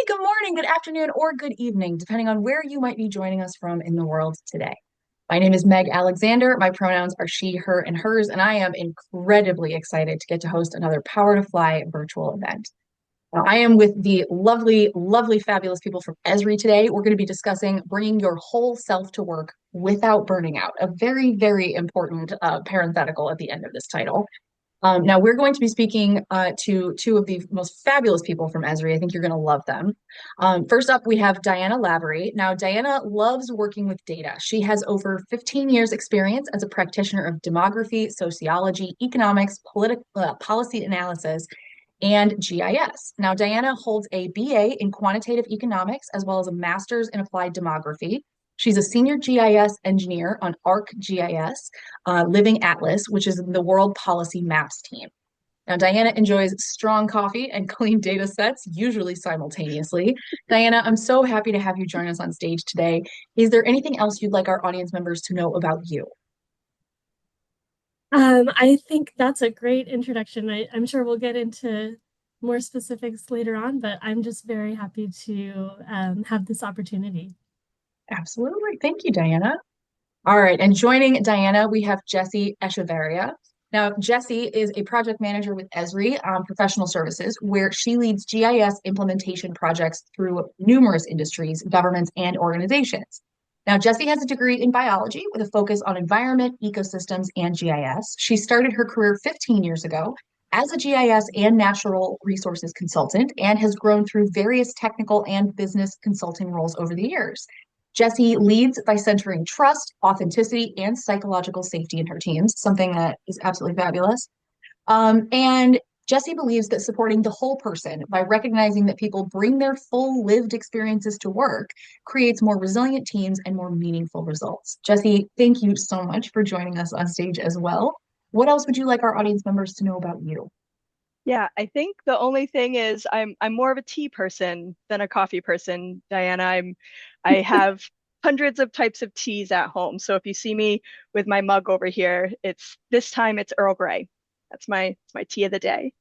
good morning, good afternoon, or good evening, depending on where you might be joining us from in the world today. My name is Meg Alexander. My pronouns are she, her, and hers, and I am incredibly excited to get to host another Power to Fly virtual event. Now, I am with the lovely, lovely, fabulous people from Esri today. We're going to be discussing bringing your whole self to work without burning out, a very, very important parenthetical at the end of this title. Now, we're going to be speaking to two of the most fabulous people from Esri. I think you're going to love them. First up, we have Diana Lavery. Now, Diana loves working with data. She has over 15 years' experience as a practitioner of demography, sociology, economics, policy analysis, and GIS. Now, Diana holds a BA in quantitative economics as well as a master's in applied demography. She's a senior GIS engineer on ArcGIS, Living Atlas, which is the World Policy Maps team. Now, Diana enjoys strong coffee and clean data sets, usually simultaneously. Diana, I'm so happy to have you join us on stage today. Is there anything else you'd like our audience members to know about you? I think that's a great introduction. I'm sure we'll get into more specifics later on, but I'm just very happy to have this opportunity. Absolutely. Thank you, Diana. All right. And joining Diana, we have Jessi Echevarria. Now, Jessi is a project manager with Esri Professional Services, where she leads GIS implementation projects through numerous industries, governments, and organizations. Now, Jessi has a degree in biology with a focus on environment, ecosystems, and GIS. She started her career 15 years ago as a GIS and natural resources consultant and has grown through various technical and business consulting roles over the years. Jessi leads by centering trust, authenticity, and psychological safety in her teams, something that is absolutely fabulous. And Jessi believes that supporting the whole person by recognizing that people bring their full lived experiences to work creates more resilient teams and more meaningful results. Jessi, thank you so much for joining us on stage as well. What else would you like our audience members to know about you? Yeah, I think the only thing is I'm more of a tea person than a coffee person, Diana. I have hundreds of types of teas at home. So if you see me with my mug over here, it's this time it's Earl Grey. That's my tea of the day.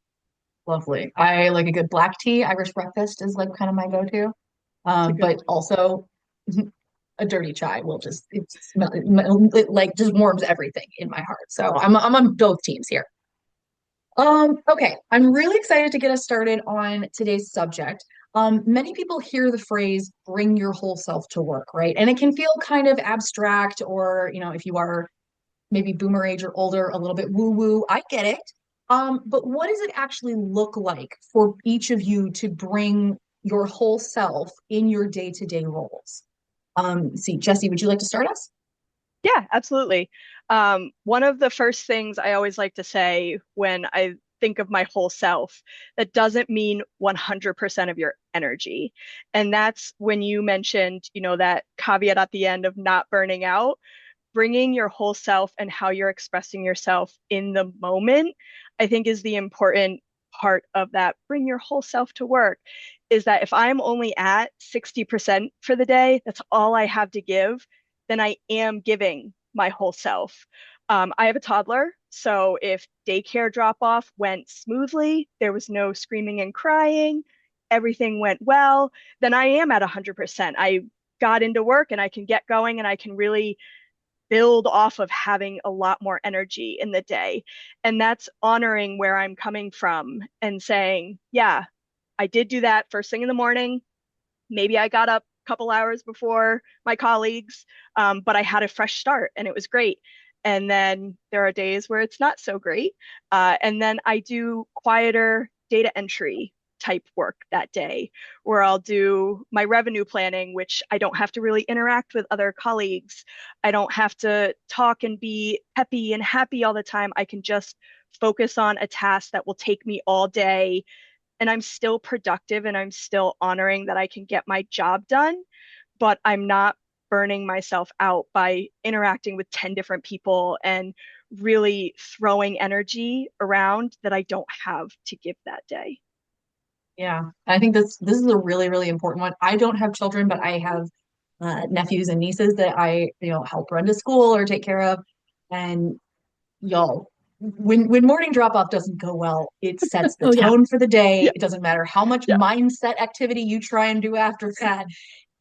Lovely. I like a good black tea. Irish breakfast is like kind of my go-to. It's a good But one. also a dirty chai will just it like just warms everything in my heart. So I'm on both teams here. Okay, I'm really excited to get us started on today's subject. Many people hear the phrase bring your whole self to work, right? And it can feel kind of abstract, or if you are maybe boomer age or older, a little bit woo-woo. I get it. But what does it actually look like for each of you to bring your whole self in your day-to-day roles? See, Jessi, would you like to start us? Yeah, absolutely. One of the first things I always like to say when I think of my whole self, that doesn't mean 100% of your energy. And that's when you mentioned, that caveat at the end of not burning out, bringing your whole self and how you're expressing yourself in the moment, I think is the important part of that. Bring your whole self to work is that if I'm only at 60% for the day, that's all I have to give, then I am giving my whole self. I have a toddler, so if daycare drop off went smoothly, there was no screaming and crying, everything went well, then I am at 100%. I got into work and I can get going and I can really build off of having a lot more energy in the day. And that's honoring where I'm coming from and saying, yeah, I did do that first thing in the morning. Maybe I got up a couple hours before my colleagues, but I had a fresh start and it was great. And then there are days where it's not so great. And then I do quieter data entry type work that day, where I'll do my revenue planning, which I don't have to really interact with other colleagues. I don't have to talk and be peppy and happy all the time. I can just focus on a task that will take me all day and I'm still productive and I'm still honoring that I can get my job done, but I'm not burning myself out by interacting with 10 different people and really throwing energy around that I don't have to give that day. Yeah, I think this is a really, really important one. I don't have children, but I have nephews and nieces that I help run to school or take care of. And y'all, when morning drop off doesn't go well, it sets the Oh yeah. tone for the day. Yeah. It doesn't matter how much Yeah. mindset activity you try and do after that.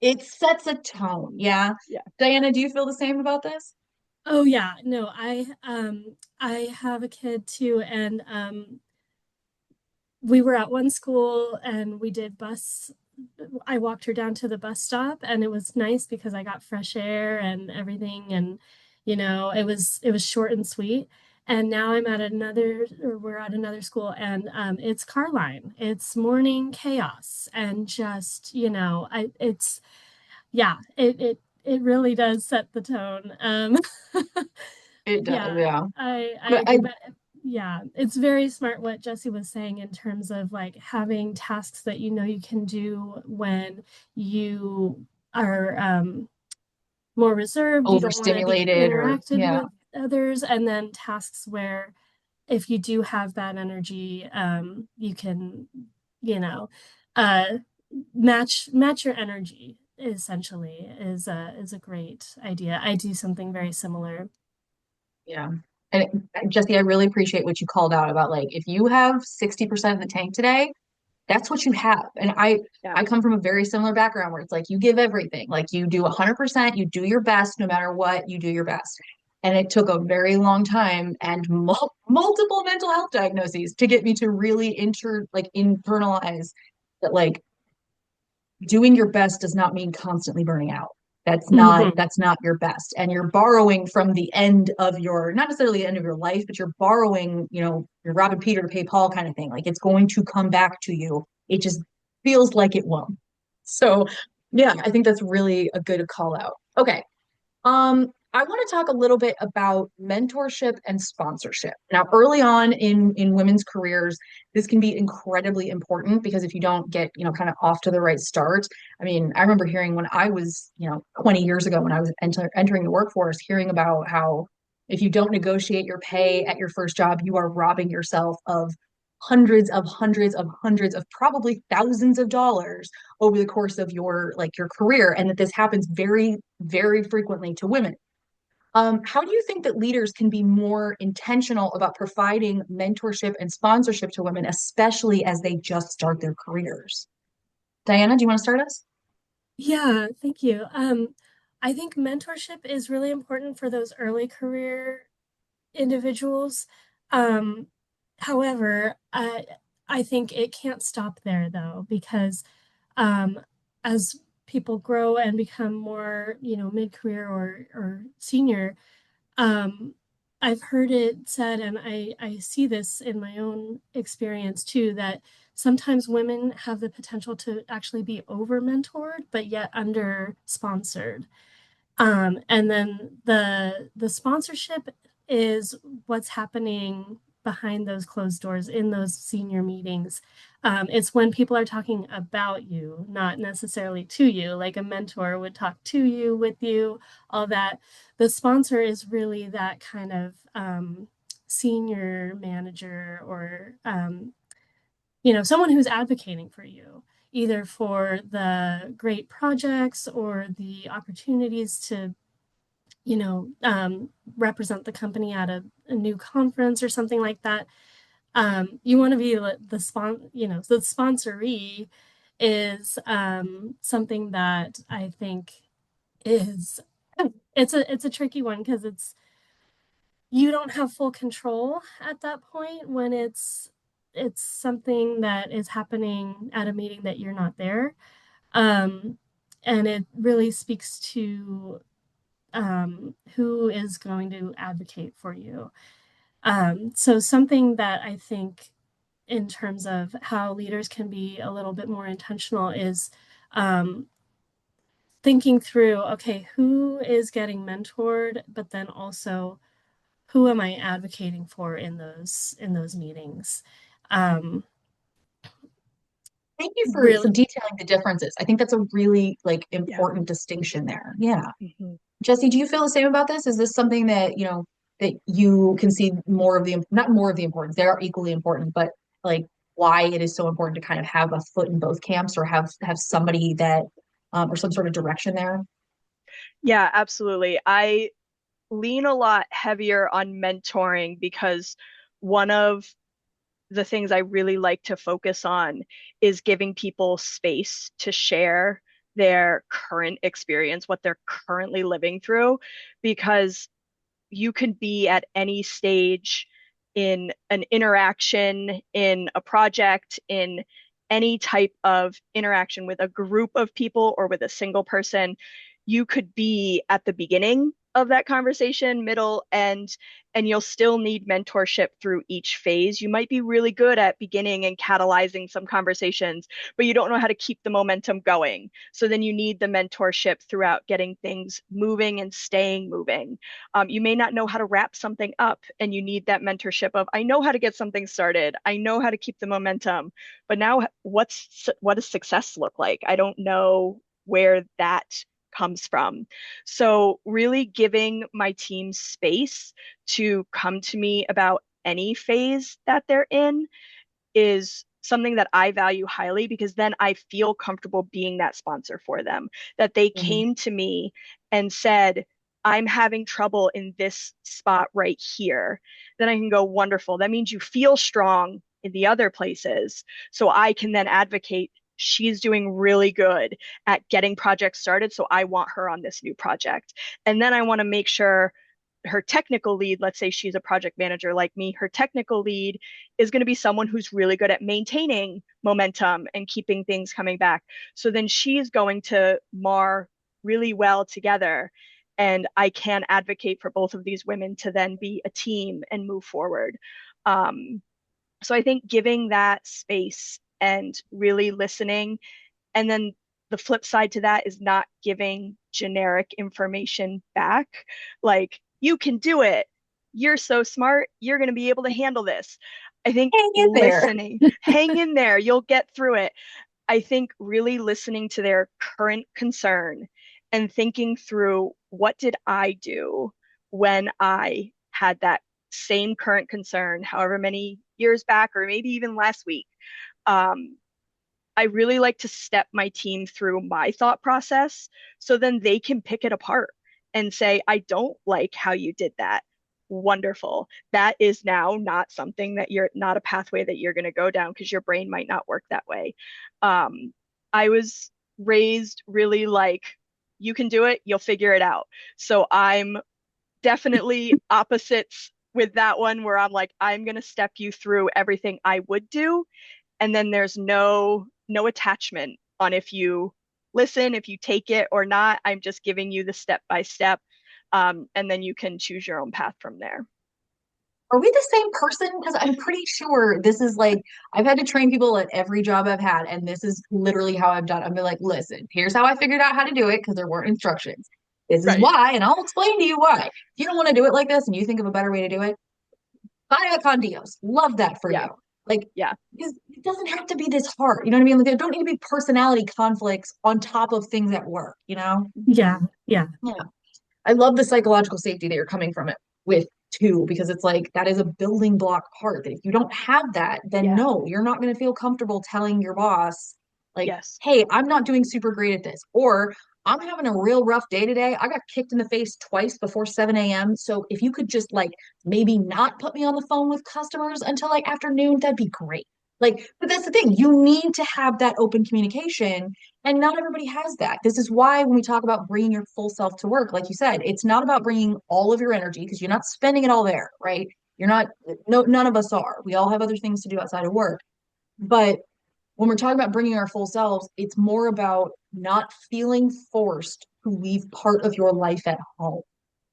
It sets a tone. Yeah. Yeah. Diana, do you feel the same about this? Oh yeah. No, I have a kid too, and we were at one school and we did bus. I walked her down to the bus stop, and it was nice because I got fresh air and everything, and it was short and sweet. And now we're at another school, and it's car line. It's morning chaos, and just it's yeah, it really does set the tone. It does, Yeah, yeah. I But agree. But yeah, it's very smart what Jessi was saying in terms of like having tasks that you can do when you are more reserved, you don't want to be overstimulated or interacted yeah, with others, and then tasks where if you do have bad energy, you can, you know, uh, match your energy essentially is a great idea. I do something very similar. yeah. Jesse, I really appreciate what you called out about like if you have 60% of the tank today, that's what you have. And Yeah. I come from a very similar background where it's like you give everything. Like you do 100%, you do your best no matter what, you do your best. And it took a very long time and multiple mental health diagnoses to get me to really internalize that like doing your best does not mean constantly burning out. Mhm. That's not your best. And you're borrowing from the end of your not necessarily the end of your life, but you're borrowing, you're robbing Peter to pay Paul kind of thing. Like it's going to come back to you. It just feels like it won't. So yeah, I think that's really a good call out. Okay. I want to talk a little bit about mentorship and sponsorship. Now, early on in women's careers, this can be incredibly important because if you don't get, kind of off to the right start, I mean, I remember hearing when I was, 20 years ago when I was entering the workforce, hearing about how if you don't negotiate your pay at your first job, you are robbing yourself of hundreds of probably thousands of dollars over the course of your career, and that this happens very, very frequently to women. How do you think that leaders can be more intentional about providing mentorship and sponsorship to women, especially as they just start their careers? Diana, do you want to start us? Yeah, thank you. I think mentorship is really important for those early career individuals. Um, However, I think it can't stop there though, because um, as people grow and become more, mid-career or senior, um, I've heard it said, and I see this in my own experience too, that sometimes women have the potential to actually be over mentored, but yet under sponsored. And then the sponsorship is what's happening behind those closed doors in those senior meetings. It's when people are talking about you, not necessarily to you, like a mentor would talk to you, with you, all that. The sponsor is really that kind of senior manager or someone who's advocating for you, either for the great projects or the opportunities to represent the company at a new conference or something like that. You want to be the sponsoree is something that I think is it's a tricky one because you don't have full control at that point when it's something that is happening at a meeting that you're not there. Um, and it really speaks to who is going to advocate for you. So something that I think in terms of how leaders can be a little bit more intentional is um, thinking through, okay, who is getting mentored, but then also who am I advocating for in those meetings? Um, Thank you for really, detailing the differences. I think that's a really Yeah. important distinction there. Yeah. Mhm. Jesse, do you feel the same about this? Is this something that, that you can see more of not more of the importance, they are equally important, but like why it is so important to kind of have a foot in both camps or have somebody that, or some sort of direction there? Yeah, absolutely. I lean a lot heavier on mentoring because one of the things I really like to focus on is giving people space to share their current experience, what they're currently living through, because you can be at any stage in an interaction, in a project, in any type of interaction with a group of people or with a single person. You could be at the beginning of that conversation, middle, end, and you'll still need mentorship through each phase. You might be really good at beginning and catalyzing some conversations, but you don't know how to keep the momentum going. So then you need the mentorship throughout getting things moving and staying moving. You may not know how to wrap something up, and you need that mentorship of, I know how to get something started. I know how to keep the momentum, but now what does success look like? I don't know where that comes from. So really giving my team space to come to me about any phase that they're in is something that I value highly, because then I feel comfortable being that sponsor for them, that they Mhm. came to me and said, I'm having trouble in this spot right here. Then I can go, wonderful. That means you feel strong in the other places. So I can then advocate. She's doing really good at getting projects started. So I want her on this new project. And then I want to make sure her technical lead, let's say she's a project manager like me, her technical lead is going to be someone who's really good at maintaining momentum and keeping things coming back. So then she's going to mar really well together. And I can advocate for both of these women to then be a team and move forward. Um, so I think giving that space and really listening, and then the flip side to that is not giving generic information back. Like, you can do it. You're so smart. You're going to be able to handle this. I think Hang in there. listening, hang in there. You'll get through it. I think really listening to their current concern and thinking through, what did I do when I had that same current concern, however many years back, or maybe even last week. Um, I really like to step my team through my thought process so then they can pick it apart and say, I don't like how you did that. Wonderful. That is now not something that you're not a pathway that you're going to go down, because your brain might not work that way. Um, I was raised really like, you can do it, you'll figure it out. So I'm definitely opposites with that one, where I'm like, I'm going to step you through everything I would do, and then there's no attachment on if you listen, if you take it or not. I'm just giving you the step by step, and then you can choose your own path from there. Are we the same person? Because I'm pretty sure this is like, I've had to train people at every job I've had, and this is literally how I've done it. I've been like, listen, here's how I figured out how to do it because there weren't instructions. This is Right. why, and I'll explain to you why. If you don't want to do it like this and you think of a better way to do it, vaya con Dios. Love that for Yeah. you. Like, Yeah. because it doesn't have to be this hard. You know what I mean? Like, there don't need to be personality conflicts on top of things at work, you know? Yeah, yeah, Yeah. I love the psychological safety that you're coming from it with too, because it's like that is a building block part that if you don't have that, then Yeah. no, you're not going to feel comfortable telling your boss, like, Yes. hey, I'm not doing super great at this, or I'm having a real rough day today. I got kicked in the face twice before 7 a.m. So if you could just like maybe not put me on the phone with customers until like afternoon, that'd be great. Like, but that's the thing, you need to have that open communication, and not everybody has that. This is why when we talk about bringing your full self to work, like you said, it's not about bringing all of your energy because you're not spending it all there, right? You're not, no, none of us are. We all have other things to do outside of work. But when we're talking about bringing our full selves, it's more about not feeling forced to leave part of your life at home.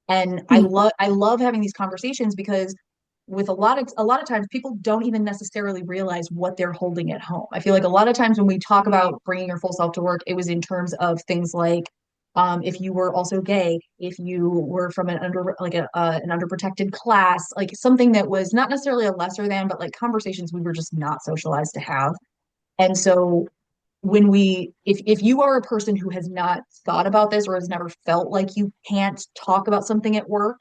And mhm, I love having these conversations because with a lot of times people don't even necessarily realize what they're holding at home. I feel like a lot of times when we talk Mm, about bringing your full self to work, it was in terms of things like if you were also gay, if you were from an under like an underprotected class, like something that was not necessarily a lesser than, but like conversations we were just not socialized to have. And so when we if you are a person who has not thought about this or has never felt like you can't talk about something at work,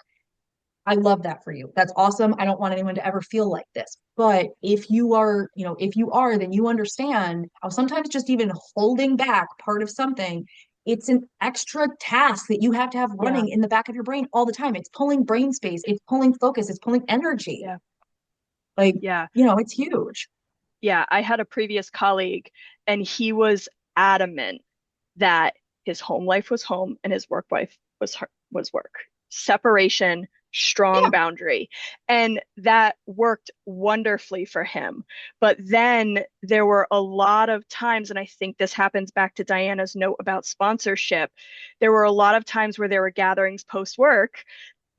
I love that for you. That's awesome. I don't want anyone to ever feel like this. But if you are, if you are, then you understand how sometimes just even holding back part of something, it's an extra task that you have to have yeah. running in the back of your brain all the time. It's pulling brain space, it's pulling focus, it's pulling energy. Yeah. Like, Yeah. it's huge. Yeah. I had a previous colleague and he was adamant that his home life was home and his work life was work. Separation, strong Yeah. boundary. And that worked wonderfully for him. But then there were a lot of times, and I think this happens back to Diana's note about sponsorship. There were a lot of times where there were gatherings post work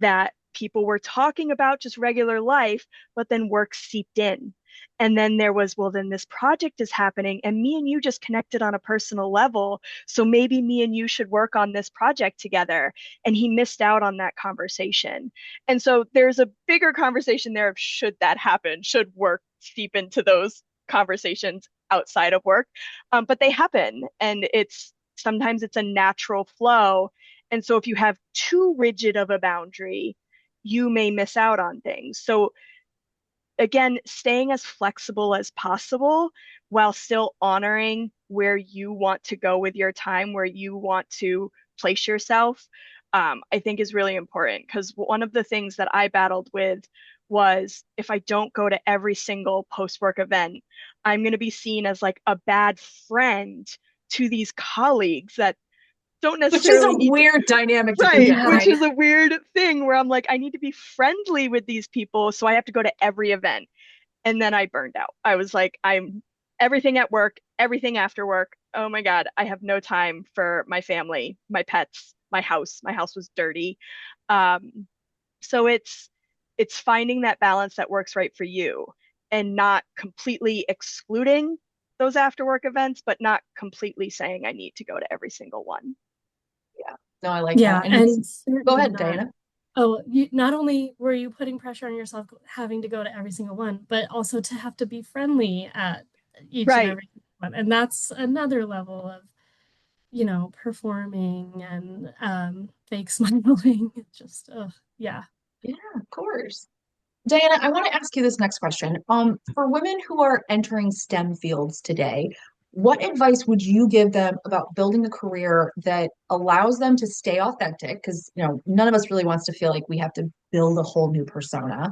that people were talking about just regular life, but then work seeped in. And then there was, well, then this project is happening, and me and you just connected on a personal level. So maybe me and you should work on this project together. And he missed out on that conversation. And so there's a bigger conversation there of should that happen? Should work seep into those conversations outside of work? But they happen, and it's sometimes it's a natural flow. And so if you have too rigid of a boundary, you may miss out on things. So again, staying as flexible as possible while still honoring where you want to go with your time, where you want to place yourself, I think is really important. Because one of the things that I battled with was if I don't go to every single post-work event, I'm going to be seen as like a bad friend to these colleagues that don't Which is a necessarily need to. weird dynamic to be Right, in, Yeah. which right? is a weird thing where I'm like, I need to be friendly with these people, so I have to go to every event. And then I burned out. I was like, I'm everything at work, everything after work. Oh my God, I have no time for my family, my pets, my house. My house was dirty. Um, so it's finding that balance that works right for you and not completely excluding those after work events, but not completely saying I need to go to every single one. Yeah. No, I like that. Yeah, And and go certainly ahead, not. Diana. Oh, you not only were you putting pressure on yourself having to go to every single one, but also to have to be friendly at each and Right. every one. And that's another level of, performing and fake smiling. Just, yeah. Yeah, of course. Diana, I want to ask you this next question. For women who are entering STEM fields today, what advice would you give them about building a career that allows them to stay authentic? Because, none of us really wants to feel like we have to build a whole new persona,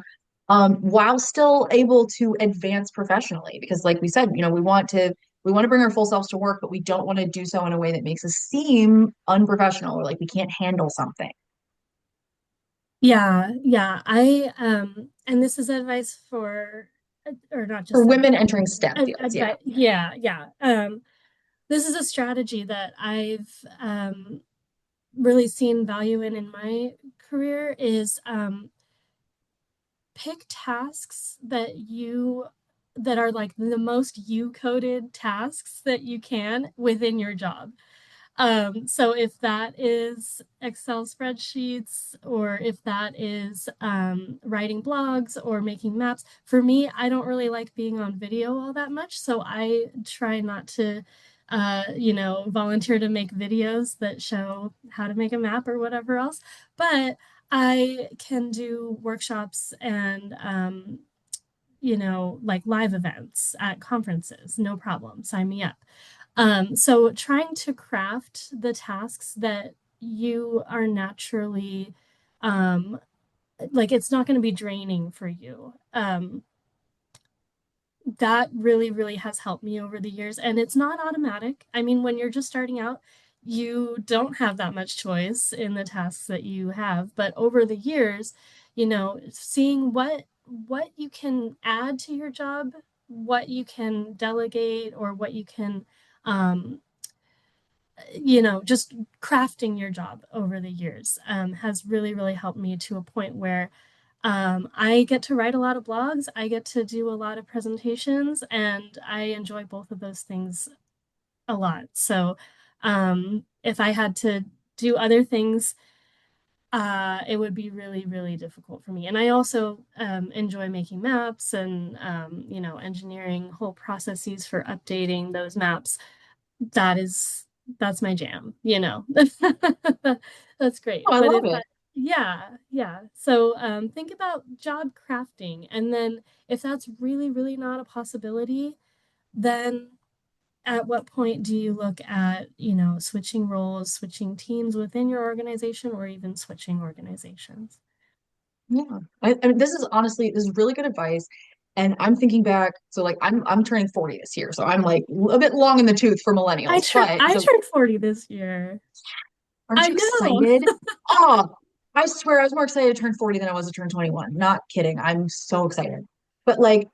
while still able to advance professionally. Because, like we said, we want to bring our full selves to work, but we don't want to do so in a way that makes us seem unprofessional or like we can't handle something. Yeah, yeah. And this is advice for, or not For just women advice, entering STEM fields, yeah. advice. Yeah, yeah. This is a strategy that I've really seen value in my career is pick tasks that are like the most you coded tasks that you can within your job. So if that is Excel spreadsheets, or if that is writing blogs or making maps, for me, I don't really like being on video all that much. So I try not to, volunteer to make videos that show how to make a map or whatever else. But I can do workshops and, like live events at conferences, no problem. Sign me up. So trying to craft the tasks that you are naturally, um, like it's not going to be draining for you. That really, really has helped me over the years. And it's not automatic. I mean, when you're just starting out, you don't have that much choice in the tasks that you have. But over the years, seeing what you can add to your job, what you can delegate, or what you can um, just crafting your job over the years has really, really helped me to a point where I get to write a lot of blogs, I get to do a lot of presentations, and I enjoy both of those things a lot. So if I had to do other things, it would be really, really difficult for me. And I also enjoy making maps and, engineering whole processes for updating those maps. That's my jam. That's great. Oh, I But love it. yeah, yeah. So think about job crafting. And then if that's really, really not a possibility, then at what point do you look at, switching roles, switching teams within your organization, or even switching organizations? Yeah. I mean, this is really good advice. And I'm thinking back, so like I'm turning 40 this year, so I'm like a bit long in the tooth for millennials. But I so turned 40 this year. aren't I you know. excited? Oh, I swear I was more excited to turn 40 than I was to turn 21. Not kidding. I'm so excited. But like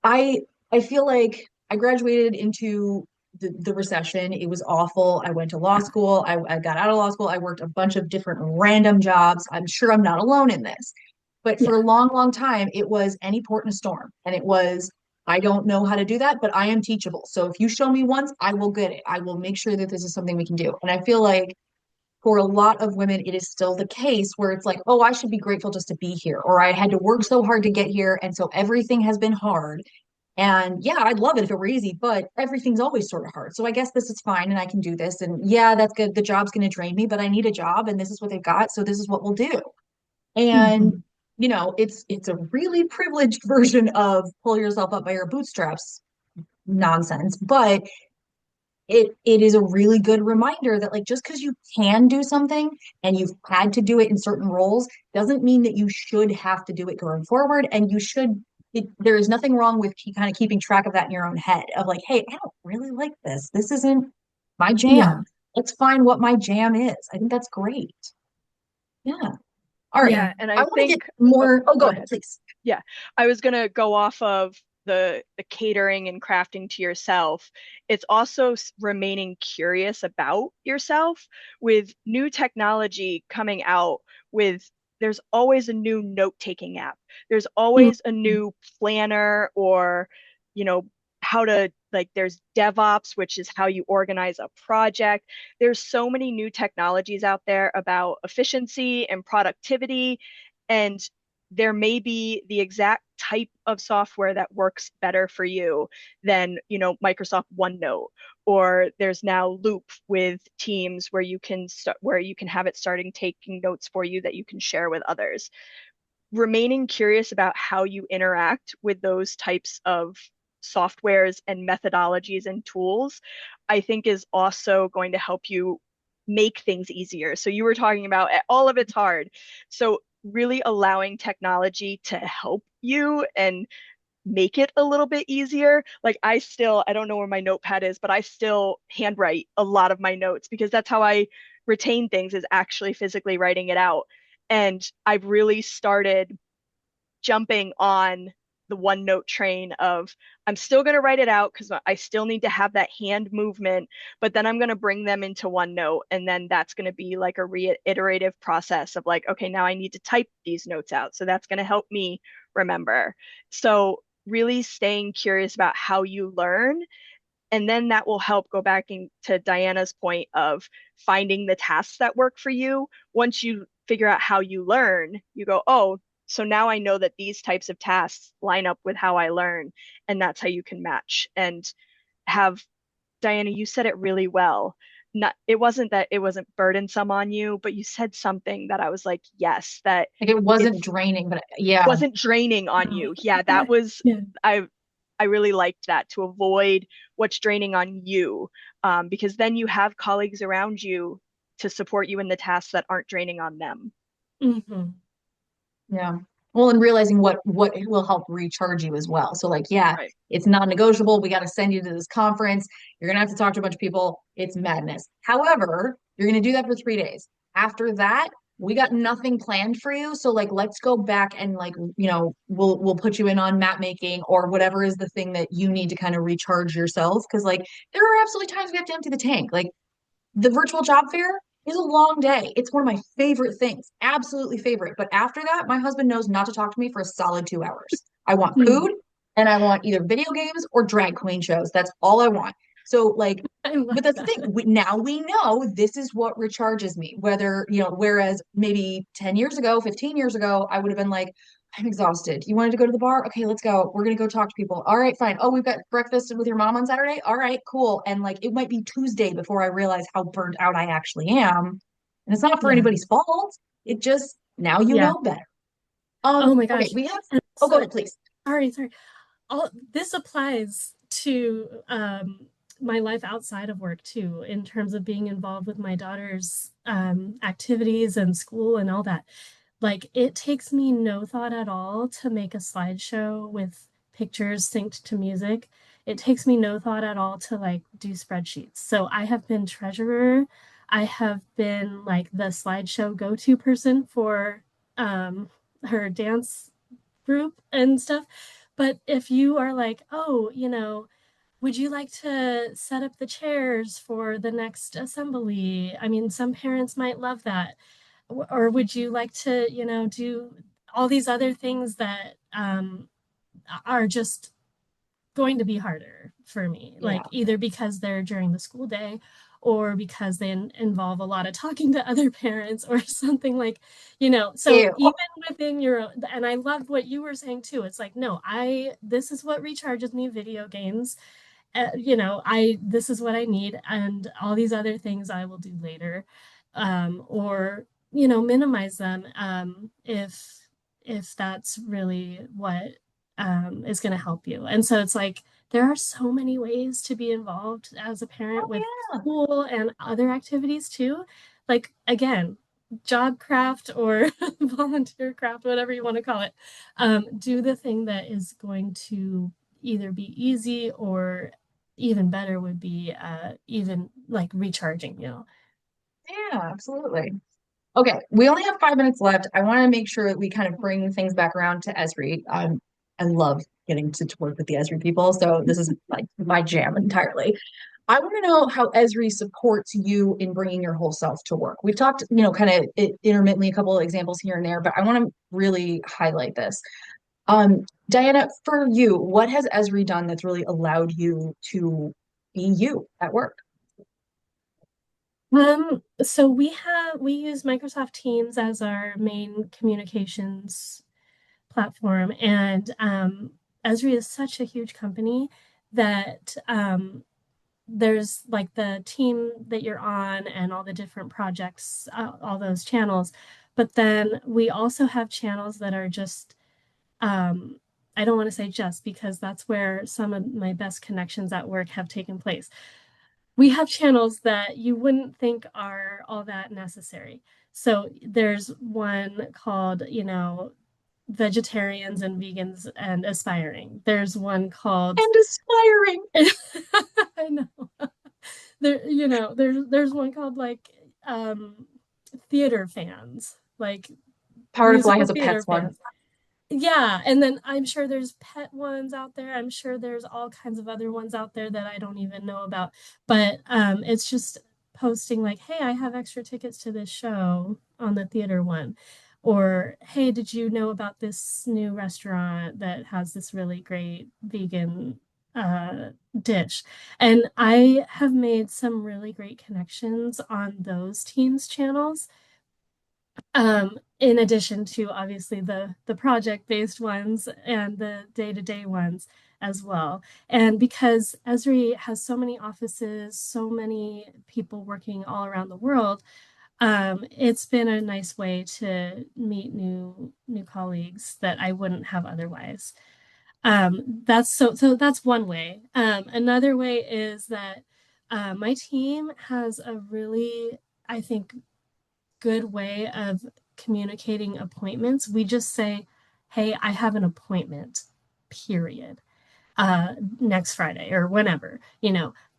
I I feel like I graduated into the recession. It was awful. I went to law school. I got out of law school. I worked a bunch of different random jobs. I'm sure I'm not alone in this. But for Yeah. a long, long time, it was any port in a storm. And it was, I don't know how to do that, but I am teachable. So if you show me once, I will get it. I will make sure that this is something we can do. And I feel like for a lot of women, it is still the case where it's like, oh, I should be grateful just to be here, or I had to work so hard to get here. And so everything has been hard. And yeah, I'd love it if it were easy, but everything's always sort of hard. So I guess this is fine and I can do this. And yeah, that's good. The job's going to drain me, but I need a job and this is what they've got. So this is what we'll do. And Mhm. it's a really privileged version of pull yourself up by your bootstraps nonsense, but it is a really good reminder that like just because you can do something and you've had to do it in certain roles doesn't mean that you should have to do it going forward. And there is nothing wrong with kind of keeping track of that in your own head of like, hey, I don't really like this. This isn't my Yeah. jam. Let's find what my jam is. I think that's great. Yeah. All right. Yeah. Yeah, and I I want to get think, oh, more. Oh, go go ahead, ahead. please. Yeah, I was gonna go off of the catering and crafting to yourself. It's also remaining curious about yourself with new technology coming out with there's always a new note-taking app. There's Mhm. always a new planner or, you know, how to like there's DevOps, which is how you organize a project. There's so many new technologies out there about efficiency and productivity. And there may be the exact type of software that works better for you than, Microsoft OneNote, or there's now Loop with Teams where you can have it starting taking notes for you that you can share with others. Remaining curious about how you interact with those types of softwares and methodologies and tools, I think is also going to help you make things easier. So you were talking about all of it's hard. So really allowing technology to help you and make it a little bit easier. Like I don't know where my notepad is, but I still handwrite a lot of my notes because that's how I retain things is actually physically writing it out. And I've really started jumping on the OneNote train of I'm still going to write it out because I still need to have that hand movement, but then I'm going to bring them into OneNote. And then that's going to be like a reiterative process of like, okay, now I need to type these notes out. So that's going to help me remember. So really staying curious about how you learn. And then that will help go back to Diana's point of finding the tasks that work for you. Once you figure out how you learn, you go, oh, so now I know that these types of tasks line up with how I learn. And that's how you can match and have, Diana, you said it really well. Not, it wasn't that it wasn't burdensome on you, but you said something that I was like, yes, that Like it wasn't it's draining, but yeah. wasn't draining on No. you. Yeah, that was Yeah. I I really liked that to avoid what's draining on you, because then you have colleagues around you to support you in the tasks that aren't draining on them. Hmm. Yeah. Well, and realizing what will help recharge you as well. So like, yeah, Right. it's non-negotiable. We got to send you to this conference. You're gonna have to talk to a bunch of people. It's madness. However, you're gonna do that for 3 days. After that, we got nothing planned for you. So like, let's go back and like, we'll put you in on map making or whatever is the thing that you need to kind of recharge yourself. Because like, there are absolutely times we have to empty the tank. Like the virtual job fair is a long day. It's one of my favorite things, absolutely favorite. But after that, my husband knows not to talk to me for a solid 2 hours. I want Hmm. food and I want either video games or drag queen shows. That's all I want. So, like, I love but that's the thing. that. Now we know this is what recharges me. Whereas maybe 10 years ago, 15 years ago, I would have been like, I'm exhausted. You wanted to go to the bar? Okay, let's go. We're gonna go talk to people. All right, fine. Oh, we've got breakfast with your mom on Saturday. All right, cool. And like it might be Tuesday before I realize how burnt out I actually am. And it's not for Yeah. anybody's fault. It just now you Yeah. know better. Oh my Okay, gosh. we have And oh go so, ahead, please. sorry. All this applies to my life outside of work too, in terms of being involved with my daughter's activities and school and all that. Like it takes me no thought at all to make a slideshow with pictures synced to music. It takes me no thought at all to like do spreadsheets. So I have been treasurer. I have been like the slideshow go-to person for um, her dance group and stuff. But if you are like, oh, would you like to set up the chairs for the next assembly? I mean, some parents might love that. Or would you like to, do all these other things that are just going to be harder for me, like Yeah. either because they're during the school day or because they involve a lot of talking to other parents or something like, so Ew. even within your, and I loved what you were saying too. It's like, no, this is what recharges me, video games. This is what I need, and all these other things I will do later, or minimize them if that's really what is going to help you. And so it's like there are so many ways to be involved as a parent Oh with yeah. school and other activities too. Like again, job craft or volunteer craft, whatever you want to call it. Do the thing that is going to either be easy or even better would be even like recharging, Yeah, absolutely. Okay, we only have 5 minutes left. I want to make sure that we kind of bring things back around to Esri. I love getting to work with the Esri people, so this is like my jam entirely. I want to know how Esri supports you in bringing your whole self to work. We've talked, kind of intermittently a couple of examples here and there, but I want to really highlight this. Diana, for you, what has Esri done that's really allowed you to be you at work? So we use Microsoft Teams as our main communications platform, and Esri is such a huge company that there's like the team that you're on and all the different projects, all those channels. But then we also have channels that are just, um, I don't want to say just because that's where some of my best connections at work have taken place. We have channels that you wouldn't think are all that necessary. So there's one called, Vegetarians and Vegans and Aspiring. There's one called And aspiring. I know. There's one called like um theater fans, like Powerfly musical has a theater pets one. fans. Yeah, and then I'm sure there's pet ones out there. I'm sure there's all kinds of other ones out there that I don't even know about. But it's just posting like, "Hey, I have extra tickets to this show on the theater one." Or, "Hey, did you know about this new restaurant that has this really great vegan dish?" And I have made some really great connections on those teams channels, in addition to obviously the project-based ones and the day-to-day ones as well. And because Esri has so many offices, so many people working all around the world, it's been a nice way to meet new colleagues that I wouldn't have otherwise. So that's one way. Another way is that my team has a really, I think, good way of communicating appointments. We just say, hey, I have an appointment, period, next Friday or whenever,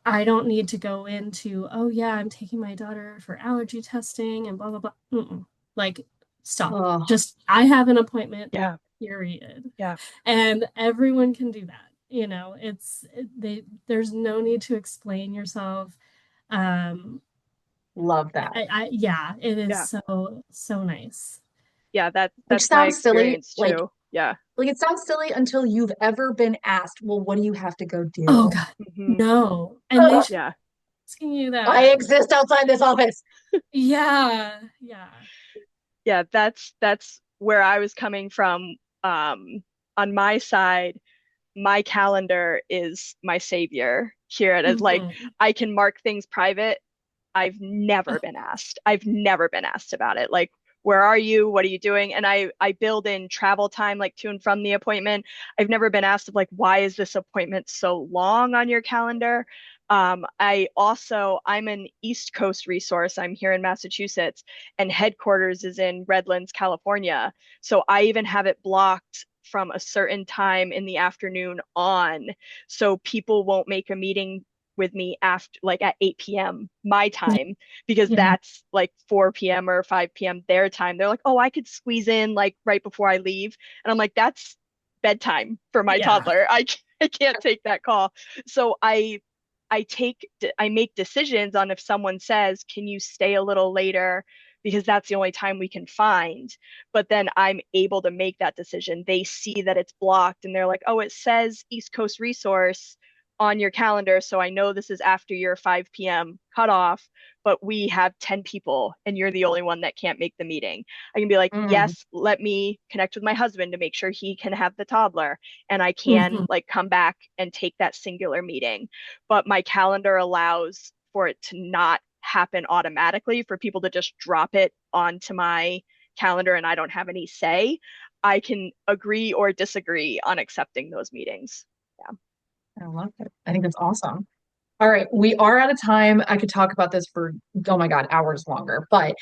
I don't need to go into, oh, yeah, I'm taking my daughter for allergy testing and blah, blah, blah. Mm-mm. Like, stop. Oh, Just, I have an appointment, Yeah. period. Yeah. And everyone can do that. There's no need to explain yourself. Um, love that. yeah, it is Yeah. so, so nice. Yeah. Which That's my sounds silly, experience too. Yeah. like it sounds silly until you've ever been asked, well, what do you have to go Oh do? God, Hmm. no. And they Ugh, should Yeah. be asking you I that. exist outside this office. Yeah, yeah. Yeah. That's where I was coming from. Um, on my side, my calendar is my savior here. It is like Mhm. I can mark things private. I've never Oh, been asked. I've never been asked about it. Like, where are you? What are you doing? And I build in travel time like to and from the appointment. I've never been asked of like, why is this appointment so long on your calendar? I'm an East Coast resource. I'm here in Massachusetts, and headquarters is in Redlands, California. So I even have it blocked from a certain time in the afternoon on, so people won't make a meeting with me after like at 8 p.m. my time, because Yeah. that's like 4 p.m. or 5 p.m. their time. They're like, oh, I could squeeze in like right before I leave. And I'm like, that's bedtime for my Yeah. toddler. I can't take that call. So I make decisions on if someone says, can you stay a little later? Because that's the only time we can find. But then I'm able to make that decision. They see that it's blocked and they're like, oh, it says East Coast Resource on your calendar. So I know this is after your 5 p.m. cutoff, but we have 10 people and you're the only one that can't make the meeting. I can be like, Mm. yes, let me connect with my husband to make sure he can have the toddler. And I can Mhm. like come back and take that singular meeting. But my calendar allows for it to not happen automatically, for people to just drop it onto my calendar and I don't have any say. I can agree or disagree on accepting those meetings. Yeah. I love it. I think that's awesome. All right, we are out of time. I could talk about this for, oh my God, hours longer. But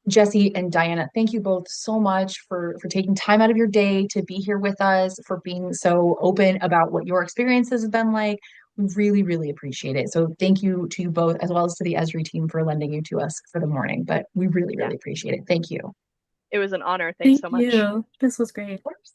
Jessi and Diana, thank you both so much for taking time out of your day to be here with us, for being so open about what your experiences have been like. We really, really appreciate it. So thank you to you both, as well as to the Esri team for lending you to us for the morning. But we really, Yeah. really appreciate it. Thank you. It was an honor. Thanks Thank so much. you. This was great. Of course.